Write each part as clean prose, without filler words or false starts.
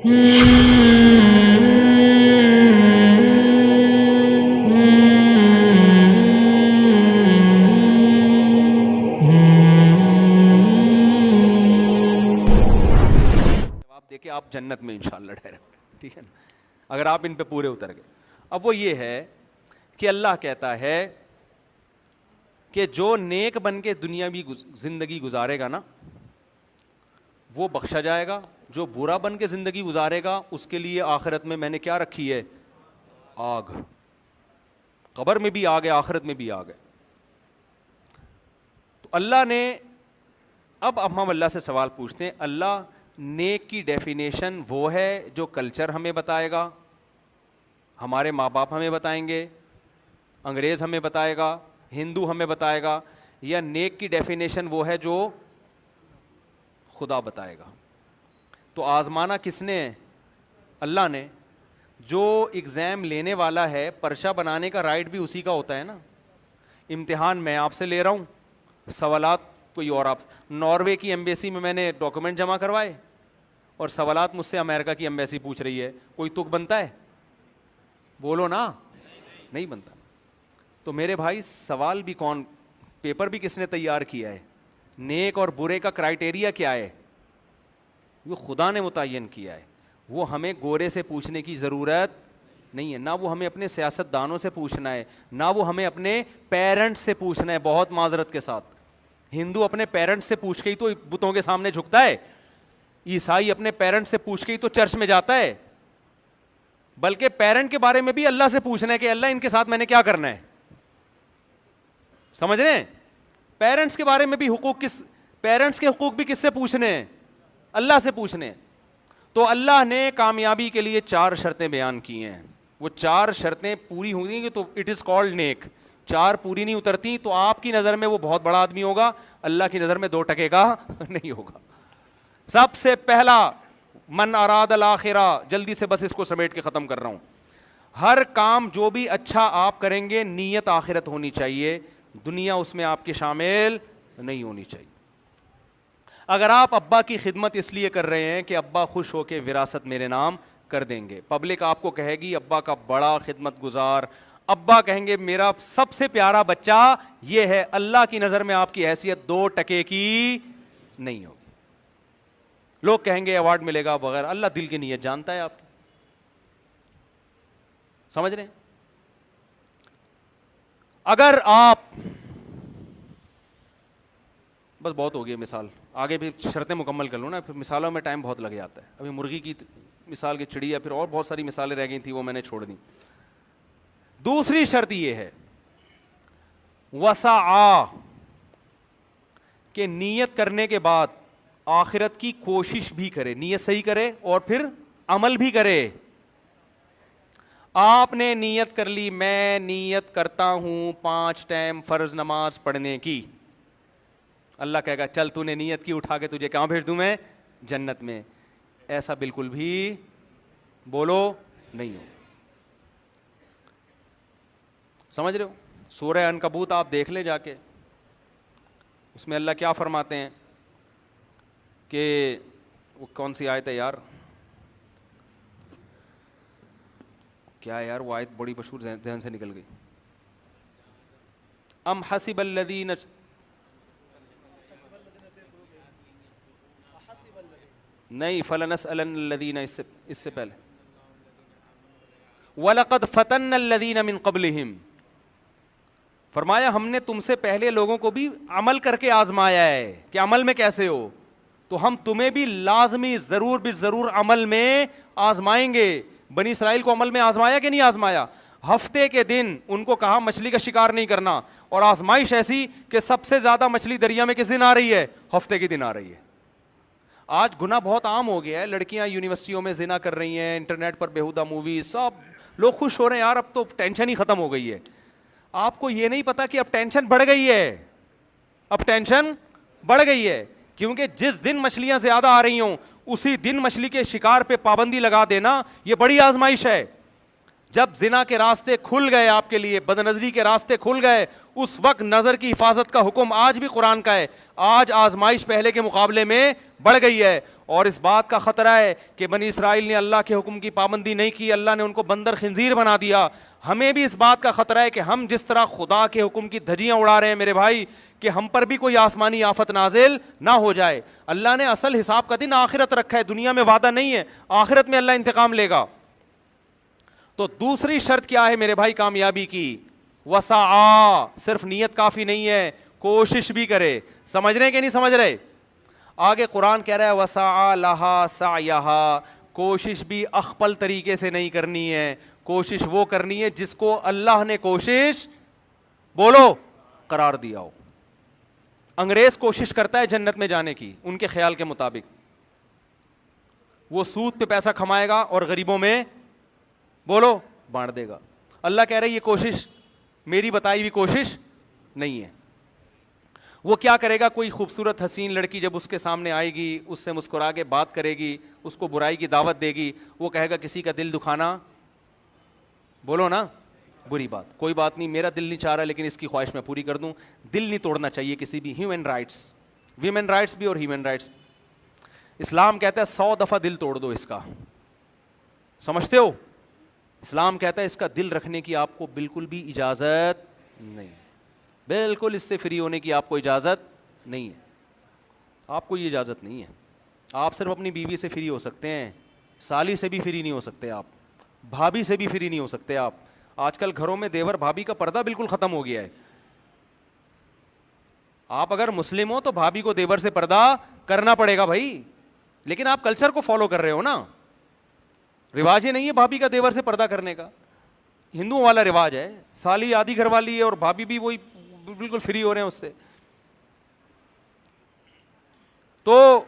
دیکھیں آپ جنت میں انشاءاللہ ڈائریکٹ, ٹھیک ہے نا, اگر آپ ان پہ پورے اتر گئے. اب وہ یہ ہے کہ اللہ کہتا ہے کہ جو نیک بن کے دنیاوی زندگی گزارے گا نا وہ بخشا جائے گا, جو برا بن کے زندگی گزارے گا اس کے لیے آخرت میں میں نے کیا رکھی ہے, آگ. قبر میں بھی آگ ہے, آخرت میں بھی آگ ہے. تو اللہ نے, اب ہم اللہ سے سوال پوچھتے ہیں, اللہ نیک کی ڈیفینیشن وہ ہے جو کلچر ہمیں بتائے گا, ہمارے ماں باپ ہمیں بتائیں گے, انگریز ہمیں بتائے گا, ہندو ہمیں بتائے گا, یا نیک کی ڈیفینیشن وہ ہے جو خدا بتائے گا؟ تو آزمانا کس نے ہے؟ اللہ نے. جو ایگزام لینے والا ہے پرچہ بنانے کا رائٹ بھی اسی کا ہوتا ہے نا. امتحان میں آپ سے لے رہا ہوں, سوالات کوئی اور. آپ ناروے کی ایمبیسی میں نے ڈاکومنٹ جمع کروائے اور سوالات مجھ سے امریکہ کی ایمبیسی پوچھ رہی ہے, کوئی تک بنتا ہے؟ بولو نا, نہیں بنتا. تو میرے بھائی سوال بھی کون, پیپر بھی کس نے تیار کیا ہے؟ نیک اور برے کا کرائٹیریا کیا ہے؟ وہ خدا نے متعین کیا ہے. وہ ہمیں گورے سے پوچھنے کی ضرورت نہیں ہے, نہ وہ ہمیں اپنے سیاست دانوں سے پوچھنا ہے, نہ وہ ہمیں اپنے پیرنٹس سے پوچھنا ہے. بہت معذرت کے ساتھ, ہندو اپنے پیرنٹس سے پوچھ کے ہی تو بتوں کے سامنے جھکتا ہے, عیسائی اپنے پیرنٹس سے پوچھ کے ہی تو چرچ میں جاتا ہے. بلکہ پیرنٹ کے بارے میں بھی اللہ سے پوچھنا ہے کہ اللہ ان کے ساتھ میں نے کیا کرنا ہے. سمجھ رہے ہیں؟ پیرنٹس کے بارے میں بھی حقوق پیرنٹس کے حقوق بھی کس سے پوچھنے ہیں؟ اللہ سے پوچھنے ہیں. تو اللہ نے کامیابی کے لیے 4 شرطیں بیان کی ہیں. وہ 4 شرطیں پوری ہوں گی تو اٹ از کالڈ نیک. 4 پوری نہیں اترتی تو آپ کی نظر میں وہ بہت بڑا آدمی ہوگا, اللہ کی نظر میں 2 ٹکے کا نہیں ہوگا. سب سے پہلا, من اراد الاخرہ, جلدی سے بس اس کو سمیٹ کے ختم کر رہا ہوں. ہر کام جو بھی اچھا آپ کریں گے نیت آخرت ہونی چاہیے, دنیا اس میں آپ کے شامل نہیں ہونی چاہیے. اگر آپ ابا کی خدمت اس لیے کر رہے ہیں کہ ابا خوش ہو کے وراثت میرے نام کر دیں گے, پبلک آپ کو کہے گی ابا کا بڑا خدمت گزار, ابا کہیں گے میرا سب سے پیارا بچہ یہ ہے, اللہ کی نظر میں آپ کی حیثیت 2 ٹکے کی نہیں ہوگی. لوگ کہیں گے ایوارڈ ملے گا بغیر, اللہ دل کی نیت جانتا ہے آپ کی. سمجھ رہے ہیں؟ اگر آپ, بس بہت ہو گئی مثال, آگے بھی شرطیں مکمل کر لوں نا, پھر مثالوں میں ٹائم بہت لگ جاتا ہے. ابھی مرغی کی مثال کی چڑیا, پھر اور بہت ساری مثالیں رہ گئی تھیں وہ میں نے چھوڑ دیں. دوسری شرط یہ ہے وسعا, کہ نیت کرنے کے بعد آخرت کی کوشش بھی کرے, نیت صحیح کرے اور پھر عمل بھی کرے. آپ نے نیت کر لی, میں نیت کرتا ہوں 5 ٹائم فرض نماز پڑھنے کی, اللہ کہے گا چل تو نے نیت کی, اٹھا کے تجھے کہاں بھیج دوں میں؟ جنت میں. ایسا بالکل بھی بولو نہیں ہو. سمجھ رہے ہو؟ سورہ عنکبوت آپ دیکھ لیں جا کے, اس میں اللہ کیا فرماتے ہیں کہ وہ کون سی آیت ہے یار, کیا یار وہ آیت بڑی مشہور ذہن سے نکل گئی. ام حسب الذین, نہیں, فلنسألن الذین, اس سے پہلے وَلَقَدْ فَتَنَّ الَّذِينَ مِن قَبْلِهِمْ, فرمایا ہم نے تم سے پہلے لوگوں کو بھی عمل کر کے آزمایا ہے کہ عمل میں کیسے ہو, تو ہم تمہیں بھی لازمی ضرور بھی ضرور عمل میں آزمائیں گے. بنی اسرائیل کو عمل میں آزمایا کہ نہیں آزمایا؟ ہفتے کے دن ان کو کہا مچھلی کا شکار نہیں کرنا, اور آزمائش ایسی کہ سب سے زیادہ مچھلی دریا میں کس دن آ رہی ہے؟ ہفتے کے دن آ رہی ہے. آج گناہ بہت عام ہو گیا ہے, لڑکیاں یونیورسٹیوں میں زنا کر رہی ہیں, انٹرنیٹ پر بیہودہ موویز, سب لوگ خوش ہو رہے ہیں یار, اب تو ٹینشن ہی ختم ہو گئی ہے. آپ کو یہ نہیں پتا کہ اب ٹینشن بڑھ گئی ہے, اب ٹینشن بڑھ گئی ہے, کیونکہ جس دن مچھلیاں زیادہ آ رہی ہوں اسی دن مچھلی کے شکار پہ پابندی لگا دینا, یہ بڑی آزمائش ہے. جب زنا کے راستے کھل گئے آپ کے لیے, بد نظری کے راستے کھل گئے, اس وقت نظر کی حفاظت کا حکم آج بھی قرآن کا ہے. آج آزمائش پہلے کے مقابلے میں بڑھ گئی ہے, اور اس بات کا خطرہ ہے کہ بنی اسرائیل نے اللہ کے حکم کی پابندی نہیں کی, اللہ نے ان کو بندر خنزیر بنا دیا. ہمیں بھی اس بات کا خطرہ ہے کہ ہم جس طرح خدا کے حکم کی دھجیاں اڑا رہے ہیں میرے بھائی, کہ ہم پر بھی کوئی آسمانی آفت نازل نہ ہو جائے. اللہ نے اصل حساب کا دن آخرت رکھا ہے, دنیا میں وعدہ نہیں ہے, آخرت میں اللہ انتقام لے گا. تو دوسری شرط کیا ہے میرے بھائی کامیابی کی؟ وسعا, صرف نیت کافی نہیں ہے, کوشش بھی کرے. سمجھ رہے ہیں کہ نہیں سمجھ رہے؟ آگے قرآن کہہ رہا ہے وسعا لہا سعیہا, کوشش بھی اخپل طریقے سے نہیں کرنی ہے, کوشش وہ کرنی ہے جس کو اللہ نے کوشش بولو قرار دیا ہو. انگریز کوشش کرتا ہے جنت میں جانے کی ان کے خیال کے مطابق, وہ سود پہ پیسہ کھمائے گا اور غریبوں میں بولو بانٹ دے گا. اللہ کہہ رہا ہے یہ کوشش میری بتائی ہوئی کوشش نہیں ہے. وہ کیا کرے گا؟ کوئی خوبصورت حسین لڑکی جب اس کے سامنے آئے گی, اس سے مسکرا کے بات کرے گی, اس کو برائی کی دعوت دے گی, وہ کہے گا کسی کا دل دکھانا بولو نا بری بات, کوئی بات نہیں, میرا دل نہیں چاہ رہا لیکن اس کی خواہش میں پوری کر دوں. دل نہیں توڑنا چاہیے کسی بھی. ہیومن رائٹس, ویمن رائٹس بھی اور ہیومن رائٹس. اسلام کہتا ہے 100 دفعہ دل توڑ دو اس کا, سمجھتے ہو؟ اسلام کہتا ہے اس کا دل رکھنے کی آپ کو بالکل بھی اجازت نہیں, بالکل اس سے فری ہونے کی آپ کو اجازت نہیں ہے. آپ کو یہ اجازت نہیں ہے. آپ صرف اپنی بیوی سے فری ہو سکتے ہیں, سالی سے بھی فری نہیں ہو سکتے آپ, بھابھی سے بھی فری نہیں ہو سکتے آپ. آج کل گھروں میں دیور بھابھی کا پردہ بالکل ختم ہو گیا ہے. آپ اگر مسلم ہو تو بھابھی کو دیور سے پردہ کرنا پڑے گا بھائی, لیکن آپ کلچر کو فالو کر رہے ہو نا. رواج ہی نہیں ہے بھابھی کا دیور سے پردہ کرنے کا, ہندوؤں والا رواج ہے. سالی آدھی گھر والی ہے اور بھابھی بھی وہی بالکل فری ہو رہے ہیں اس سے. تو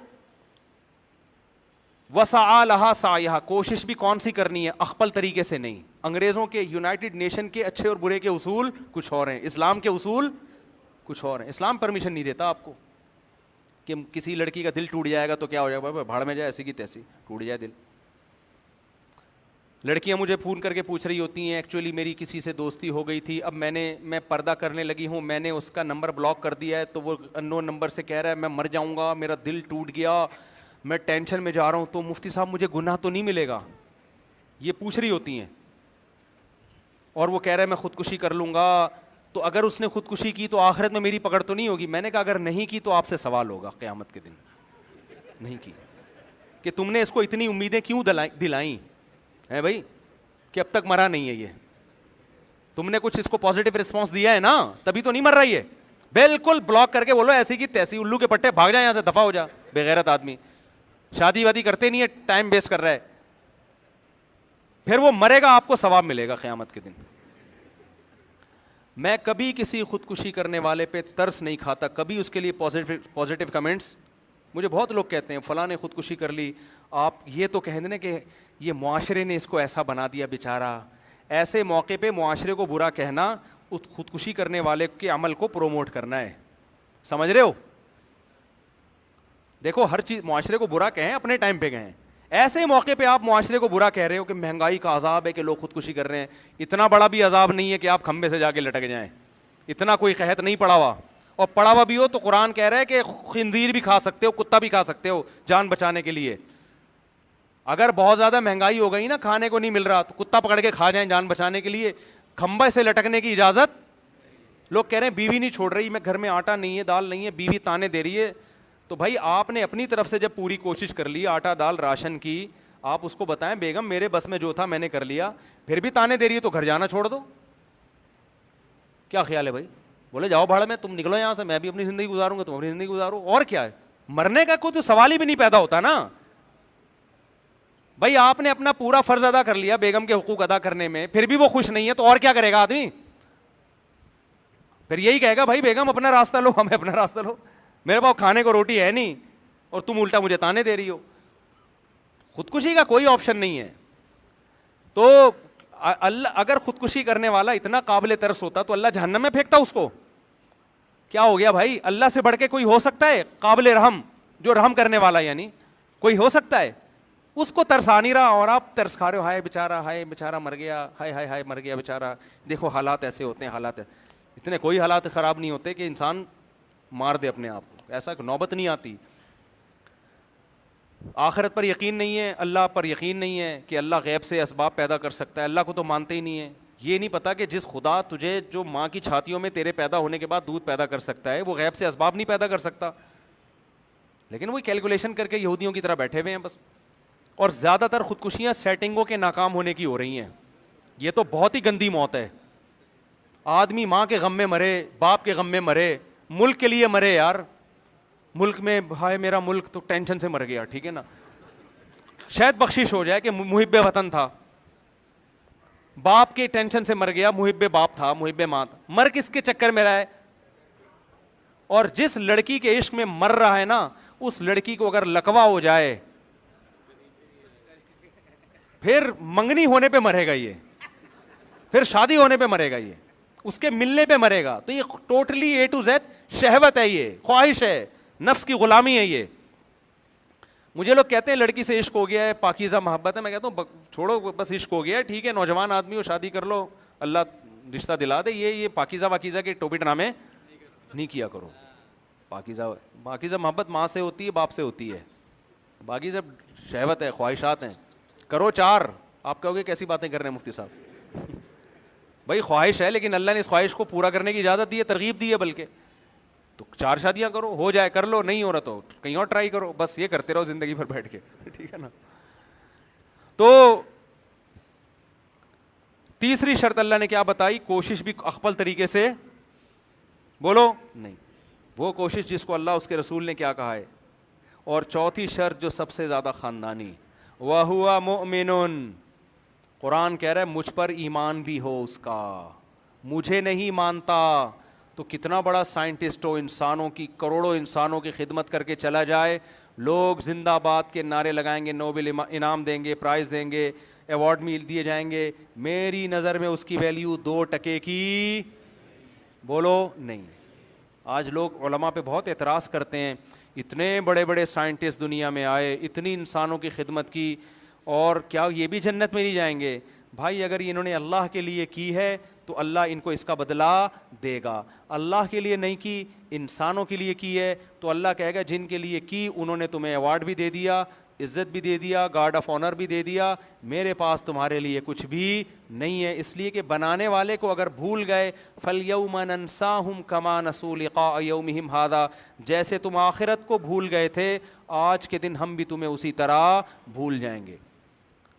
وسعا لہا سعیہا, کوشش بھی کون سی کرنی ہے؟ اخپل طریقے سے نہیں. انگریزوں کے یونائٹڈ نیشن کے اچھے اور برے کے اصول کچھ اور ہیں, اسلام کے اصول کچھ اور ہیں. اسلام پرمیشن نہیں دیتا آپ کو کہ کسی لڑکی کا دل ٹوٹ جائے گا تو کیا ہو جائے گا, بھاڑ میں جائے, ایسی کی تیسی ٹوٹ جائے دل. لڑکیاں مجھے فون کر کے پوچھ رہی ہوتی ہیں ایکچولی میری کسی سے دوستی ہو گئی تھی, اب میں پردہ کرنے لگی ہوں, میں نے اس کا نمبر بلاک کر دیا ہے, تو وہ انون نمبر سے کہہ رہا ہے میں مر جاؤں گا, میرا دل ٹوٹ گیا, میں ٹینشن میں جا رہا ہوں, تو مفتی صاحب مجھے گناہ تو نہیں ملے گا؟ یہ پوچھ رہی ہوتی ہیں. اور وہ کہہ رہا ہے میں خودکشی کر لوں گا, تو اگر اس نے خودکشی کی تو آخرت میں میری پکڑ تو نہیں ہوگی؟ میں نے کہا اگر نہیں کی تو آپ سے سوال ہوگا قیامت کے دن, نہیں کی, کہ تم نے اس کو اتنی امیدیں کیوں دلائیں ہے بھائی, کہ اب تک مرا نہیں ہے, یہ تم نے کچھ اس کو پازیٹیو رسپانس دیا ہے نا, تبھی تو نہیں مر رہی ہے. بالکل بلاک کر کے بولو ایسی کی تیسی, الو کے پٹے, بھاگ جائیں یہاں سے, دفعہ ہو جا بے غیرت آدمی, شادی وادی کرتے نہیں ہے, ٹائم ویسٹ کر رہا ہے. پھر وہ مرے گا, آپ کو ثواب ملے گا قیامت کے دن. میں کبھی کسی خودکشی کرنے والے پہ ترس نہیں کھاتا, کبھی اس کے لیے پازیٹیو کمنٹس. مجھے بہت لوگ کہتے ہیں فلاں نے خودکشی کر لی, آپ یہ تو کہہ دیں کہ یہ معاشرے نے اس کو ایسا بنا دیا بیچارہ. ایسے موقع پہ معاشرے کو برا کہنا خودکشی کرنے والے کے عمل کو پروموٹ کرنا ہے, سمجھ رہے ہو؟ دیکھو ہر چیز معاشرے کو برا کہیں, اپنے ٹائم پہ کہیں. ایسے موقع پہ آپ معاشرے کو برا کہہ رہے ہو کہ مہنگائی کا عذاب ہے کہ لوگ خودکشی کر رہے ہیں. اتنا بڑا بھی عذاب نہیں ہے کہ آپ کھمبے سے جا کے لٹک جائیں, اتنا کوئی قحط نہیں پڑا ہوا, اور پڑا ہوا بھی ہو تو قرآن کہہ رہا ہے کہ خنزیر بھی کھا سکتے ہو, کتا بھی کھا سکتے ہو جان بچانے کے لیے. اگر بہت زیادہ مہنگائی ہو گئی نا, کھانے کو نہیں مل رہا, تو کتا پکڑ کے کھا جائیں جان بچانے کے لیے, کھمبے سے لٹکنے کی اجازت. لوگ کہہ رہے ہیں بیوی نہیں چھوڑ رہی, میں گھر میں آٹا نہیں ہے, دال نہیں ہے, بیوی تانے دے رہی ہے. تو بھائی آپ نے اپنی طرف سے جب پوری کوشش کر لی آٹا دال راشن کی, آپ اس کو بتائیں بیگم میرے بس میں جو تھا میں نے کر لیا, پھر بھی تانے دے رہی ہے تو گھر جانا چھوڑ دو. کیا خیال ہے بھائی؟ بولے جاؤ بھاڑ میں, تم نکلو یہاں سے, میں بھی اپنی زندگی گزاروں گا, تم اپنی زندگی گزارو. اور کیا ہے, مرنے کا کوئی تو سوال ہی بھی نہیں پیدا ہوتا نا بھائی. آپ نے اپنا پورا فرض ادا کر لیا بیگم کے حقوق ادا کرنے میں, پھر بھی وہ خوش نہیں ہے, تو اور کیا کرے گا آدمی؟ پھر یہی کہے گا بھائی بیگم اپنا راستہ لو, ہمیں اپنا راستہ لو, میرے پاس کھانے کو روٹی ہے نہیں اور تم الٹا مجھے تانے دے رہی ہو. خودکشی کا کوئی آپشن نہیں ہے. تو اللہ اگر خودکشی کرنے والا اتنا قابل ترس ہوتا تو اللہ جہنم میں پھینکتا اس کو. کیا ہو گیا بھائی, اللہ سے بڑھ کے کوئی ہو سکتا ہے قابل رحم, جو رحم کرنے والا, یعنی کوئی ہو سکتا ہے؟ اس کو ترس آ نہیں رہا اور آپ ترس کھا رہے ہو, ہائے بیچارہ مر گیا, ہائے ہائے ہائے مر گیا بیچارہ. دیکھو حالات ایسے ہوتے ہیں, حالات اتنے کوئی حالات خراب نہیں ہوتے کہ انسان مار دے اپنے آپ کو, ایسا نوبت نہیں آتی. آخرت پر یقین نہیں ہے, اللہ پر یقین نہیں ہے کہ اللہ غیب سے اسباب پیدا کر سکتا ہے, اللہ کو تو مانتے ہی نہیں ہے. یہ نہیں پتا کہ جس خدا تجھے جو ماں کی چھاتیوں میں تیرے پیدا ہونے کے بعد دودھ پیدا کر سکتا ہے, وہ غیب سے اسباب نہیں پیدا کر سکتا. لیکن وہ کیلکولیشن کر کے یہودیوں کی طرح بیٹھے ہوئے ہیں بس. اور زیادہ تر خودکشیاں سیٹنگوں کے ناکام ہونے کی ہو رہی ہیں. یہ تو بہت ہی گندی موت ہے. آدمی ماں کے غم میں مرے, باپ کے غم میں مرے, ملک کے لیے مرے. یار ملک میں ہائے میرا ملک, تو ٹینشن سے مر گیا, ٹھیک ہے نا, شاید بخشش ہو جائے کہ محب وطن تھا. باپ کے ٹینشن سے مر گیا, محب باپ تھا, محب ماں تھا. مر کس کے چکر میں رہا ہے؟ اور جس لڑکی کے عشق میں مر رہا ہے نا, اس لڑکی کو اگر لقوہ ہو جائے پھر منگنی ہونے پہ مرے گا, یہ پھر شادی ہونے پہ مرے گا, یہ اس کے ملنے پہ مرے گا. تو یہ ٹوٹلی اے ٹو زیڈ شہوت ہے, یہ خواہش ہے, نفس کی غلامی ہے. یہ مجھے لوگ کہتے ہیں لڑکی سے عشق ہو گیا ہے, پاکیزہ محبت ہے. میں کہتا ہوں چھوڑو, بس عشق ہو گیا ہے, ٹھیک ہے, نوجوان آدمی ہو, شادی کر لو, اللہ رشتہ دلا دے. یہ پاکیزہ واکیزہ کے ٹوپی ڈرامے نہیں کیا کرو. پاکیزہ محبت ماں سے ہوتی ہے, باپ سے ہوتی ہے. باقی سب شہوت ہے, خواہشات ہیں. کرو چار. آپ کہو گے کیسی باتیں کر رہے ہیں مفتی صاحب؟ بھائی خواہش ہے, لیکن اللہ نے اس خواہش کو پورا کرنے کی اجازت دی ہے, ترغیب دی ہے. بلکہ تو 4 شادیاں کرو, ہو جائے کر لو, نہیں ہو رہا تو کہیں اور ٹرائی کرو. بس یہ کرتے رہو زندگی بھر بیٹھ کے, ٹھیک ہے نا. تو تیسری شرط اللہ نے کیا بتائی؟ کوشش بھی اخپل طریقے سے بولو نہیں, وہ کوشش جس کو اللہ اس کے رسول نے کیا کہا ہے. اور چوتھی شرط جو سب سے زیادہ خاندانی, وَهُوَ مُؤْمِنٌ, قرآن کہہ رہا ہے مجھ پر ایمان بھی ہو اس کا. مجھے نہیں مانتا تو کتنا بڑا سائنٹسٹ ہو, انسانوں کی کروڑوں انسانوں کی خدمت کر کے چلا جائے, لوگ زندہ باد کے نعرے لگائیں گے, نوبل انعام دیں گے, پرائز دیں گے, ایوارڈ مل دیے جائیں گے, میری نظر میں اس کی ویلیو 2 ٹکے کی بولو نہیں. آج لوگ علماء پہ بہت اعتراض کرتے ہیں, اتنے بڑے بڑے سائنٹسٹ دنیا میں آئے, اتنی انسانوں کی خدمت کی, اور کیا یہ بھی جنت میں نہیں جائیں گے؟ بھائی اگر انہوں نے اللہ کے لیے کی ہے تو اللہ ان کو اس کا بدلہ دے گا. اللہ کے لیے نہیں کی, انسانوں کے لیے کی ہے, تو اللہ کہے گا جن کے لیے کی انہوں نے تمہیں ایوارڈ بھی دے دیا, عزت بھی دے دیا, گارڈ آف آنر بھی دے دیا, میرے پاس تمہارے لیے کچھ بھی نہیں ہے. اس لیے کہ بنانے والے کو اگر بھول گئے, فَالْيَوْمَ نَنْسَاهُمْ كَمَا نَسُوا لِقَاءَ يَوْمِهِمْ هَذَا, جیسے تم آخرت کو بھول گئے تھے آج کے دن ہم بھی تمہیں اسی طرح بھول جائیں گے.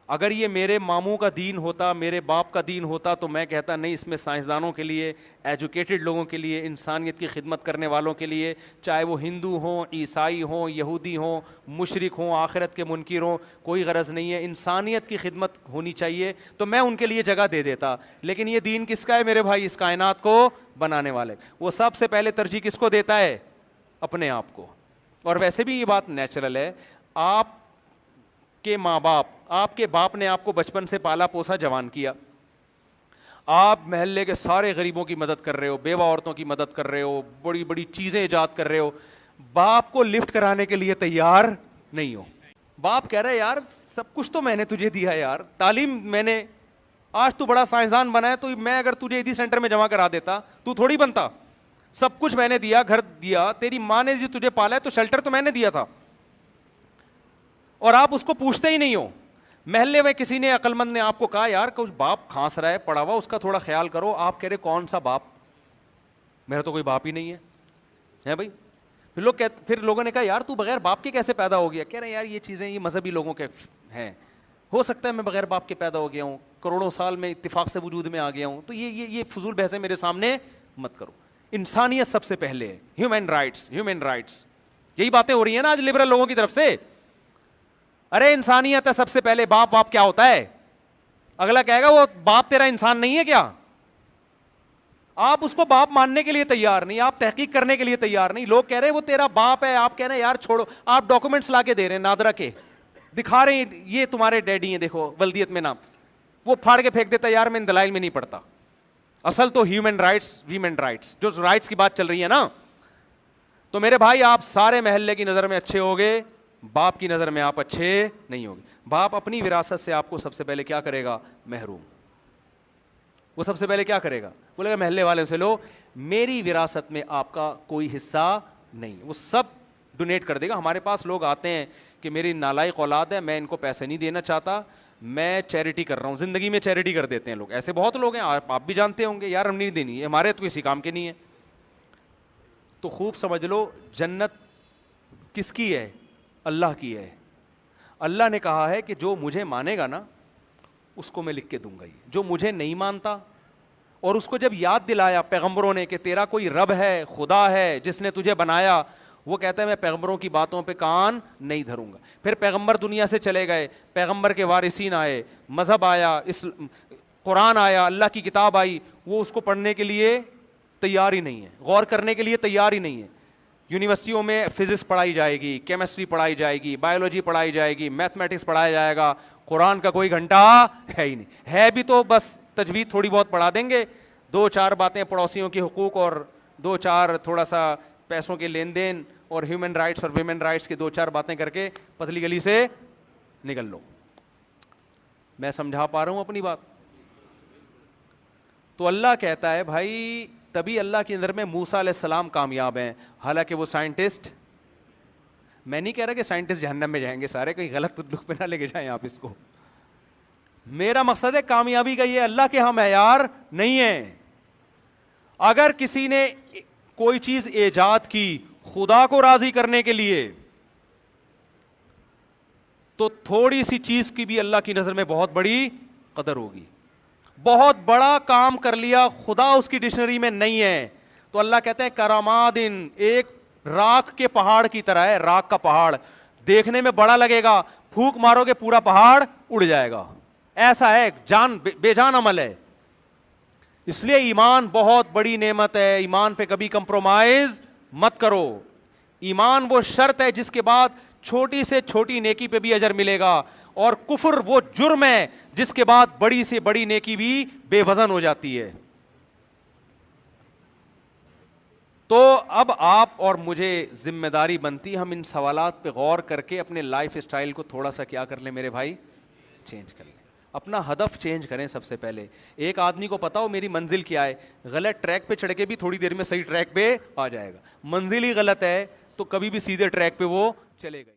اگر یہ میرے ماموں کا دین ہوتا, میرے باپ کا دین ہوتا, تو میں کہتا نہیں, اس میں سائنسدانوں کے لیے, ایجوکیٹڈ لوگوں کے لیے, انسانیت کی خدمت کرنے والوں کے لیے, چاہے وہ ہندو ہوں, عیسائی ہوں, یہودی ہوں, مشرک ہوں, آخرت کے منکر ہوں, کوئی غرض نہیں ہے, انسانیت کی خدمت ہونی چاہیے, تو میں ان کے لیے جگہ دے دیتا. لیکن یہ دین کس کا ہے میرے بھائی؟ اس کائنات کو بنانے والے. وہ سب سے پہلے ترجیح کس کو دیتا ہے؟ اپنے آپ کو. اور ویسے بھی یہ بات نیچرل ہے, آپ کے ماں باپ, آپ کے باپ نے آپ کو بچپن سے پالا پوسا, جوان کیا, آپ محلے کے سارے غریبوں کی مدد کر رہے ہو, بیوہ عورتوں کی مدد کر رہے ہو, بڑی بڑی چیزیں ایجاد کر رہے ہو, باپ کو لفٹ کرانے کے لیے تیار نہیں ہو. باپ کہہ رہے یار سب کچھ تو میں نے تجھے دیا یار, تعلیم میں نے, آج تو بڑا سائنسدان بنا ہے, تو میں اگر تجھے ایدھی سینٹر میں جمع کرا دیتا تو تھوڑی بنتا. سب کچھ میں نے دیا, گھر دیا, تیری ماں نے جو تجھے پالا ہے تو شیلٹر تو میں نے دیا تھا, اور آپ اس کو پوچھتے ہی نہیں ہو. محلے میں کسی نے, عقل مند نے آپ کو کہا یار کچھ باپ کھانس رہا ہے پڑا ہوا, اس کا تھوڑا خیال کرو, آپ کہہ رہے کون سا باپ, میرا تو کوئی باپ ہی نہیں ہے بھائی. پھر لوگوں نے کہا یار تو بغیر باپ کے کیسے پیدا ہو گیا؟ کہہ رہے ہیں یار یہ چیزیں یہ مذہبی لوگوں کے ہیں, ہو سکتا ہے میں بغیر باپ کے پیدا ہو گیا ہوں, کروڑوں سال میں اتفاق سے وجود میں آ گیا ہوں, تو یہ فضول بحثیں میرے سامنے مت کرو. انسانیت سب سے پہلے ہے, ہیومن رائٹس. یہی باتیں ہو رہی ہیں نا آج لبرل لوگوں کی طرف سے. ارے انسانیت ہے سب سے پہلے, باپ کیا ہوتا ہے؟ اگلا کہے گا وہ باپ تیرا انسان نہیں ہے کیا؟ آپ اس کو باپ ماننے کے لیے تیار نہیں, آپ تحقیق کرنے کے لیے تیار نہیں. لوگ کہہ رہے ہیں وہ تیرا باپ ہے, آپ کہہ رہے ہیں یار چھوڑو, آپ ڈاکومنٹس لا کے دے رہے ہیں نادرا کے, دکھا رہے ہیں یہ تمہارے ڈیڈی ہیں, دیکھو ولدیت میں نام, وہ پھاڑ کے پھینک دیتا یار میں ان دلائل میں نہیں پڑتا. اصل تو ہیومن رائٹس, جو رائٹس کی بات چل رہی ہے نا. تو میرے بھائی آپ سارے محلے کی نظر میں اچھے ہوگے, باپ کی نظر میں آپ اچھے نہیں ہوگے. باپ اپنی وراثت سے آپ کو سب سے پہلے کیا کرے گا؟ محروم. وہ سب سے پہلے کیا کرے گا؟ بولے گا محلے والے سے لو, میری وراثت میں آپ کا کوئی حصہ نہیں, وہ سب ڈونیٹ کر دے گا. ہمارے پاس لوگ آتے ہیں کہ میری نالائق اولاد ہے, میں ان کو پیسے نہیں دینا چاہتا, میں چیریٹی کر رہا ہوں. زندگی میں چیریٹی کر دیتے ہیں لوگ, ایسے بہت لوگ ہیں, آپ بھی جانتے ہوں گے, یار ہم نہیں دینی, یہ ہمارے تو کسی کام کے نہیں ہے. تو خوب سمجھ لو جنت کس کی ہے؟ اللہ کی ہے. اللہ نے کہا ہے کہ جو مجھے مانے گا نا اس کو میں لکھ کے دوں گا. جو مجھے نہیں مانتا, اور اس کو جب یاد دلایا پیغمبروں نے کہ تیرا کوئی رب ہے, خدا ہے جس نے تجھے بنایا, وہ کہتا ہے میں پیغمبروں کی باتوں پہ کان نہیں دھروں گا. پھر پیغمبر دنیا سے چلے گئے, پیغمبر کے وارثین آئے, مذہب آیا, قرآن آیا, اللہ کی کتاب آئی, وہ اس کو پڑھنے کے لیے تیار ہی نہیں ہے, غور کرنے کے لیے تیار ہی نہیں ہے. یونیورسٹیوں میں فزکس پڑھائی جائے گی, کیمسٹری پڑھائی جائے گی, بایولوجی پڑھائی جائے گی, میتھمیٹکس پڑھایا جائے گا, قرآن کا کوئی گھنٹہ ہے ہی نہیں. ہے بھی تو بس تجوید تھوڑی بہت پڑھا دیں گے, 2-4 باتیں پڑوسیوں کے حقوق اور 2-4 تھوڑا سا پیسوں کے لین دین اور ہیومن رائٹس اور ویمن رائٹس کی 2-4 باتیں کر کے پتلی گلی سے نکل لو. میں سمجھا پا رہا ہوں اپنی بات؟ تو اللہ کہتا ہے بھائی, تبھی اللہ کی نظر میں موسیٰ علیہ السلام کامیاب ہیں, حالانکہ وہ سائنٹسٹ, میں نہیں کہہ رہا کہ سائنٹسٹ جہنم میں جائیں گے سارے, کوئی غلط دکھ پہ نہ لے کے جائیں آپ اس کو. میرا مقصد ہے کامیابی کا, یہ اللہ کے ہاں معیار نہیں ہے. اگر کسی نے کوئی چیز ایجاد کی خدا کو راضی کرنے کے لیے, تو تھوڑی سی چیز کی بھی اللہ کی نظر میں بہت بڑی قدر ہوگی. بہت بڑا کام کر لیا, خدا اس کی ڈکشنری میں نہیں ہے, تو اللہ کہتے ہیں کرامادن, ایک راکھ کے پہاڑ کی طرح ہے. راکھ کا پہاڑ دیکھنے میں بڑا لگے گا, پھونک مارو گے پورا پہاڑ اڑ جائے گا, ایسا ہے, جان بے جان عمل ہے. اس لیے ایمان بہت بڑی نعمت ہے, ایمان پہ کبھی کمپرومائز مت کرو. ایمان وہ شرط ہے جس کے بعد چھوٹی سے چھوٹی نیکی پہ بھی اجر ملے گا, اور کفر وہ جرم ہے جس کے بعد بڑی سے بڑی نیکی بھی بے وزن ہو جاتی ہے. تو اب آپ اور مجھے ذمہ داری بنتی, ہم ان سوالات پہ غور کر کے اپنے لائف اسٹائل کو تھوڑا سا کیا کر لیں میرے بھائی, چینج کر لیں. اپنا ہدف چینج کریں سب سے پہلے. ایک آدمی کو پتا ہو میری منزل کیا ہے, غلط ٹریک پہ چڑھ کے بھی تھوڑی دیر میں صحیح ٹریک پہ آ جائے گا. منزل ہی غلط ہے تو کبھی بھی سیدھے ٹریک پہ وہ چلے گا.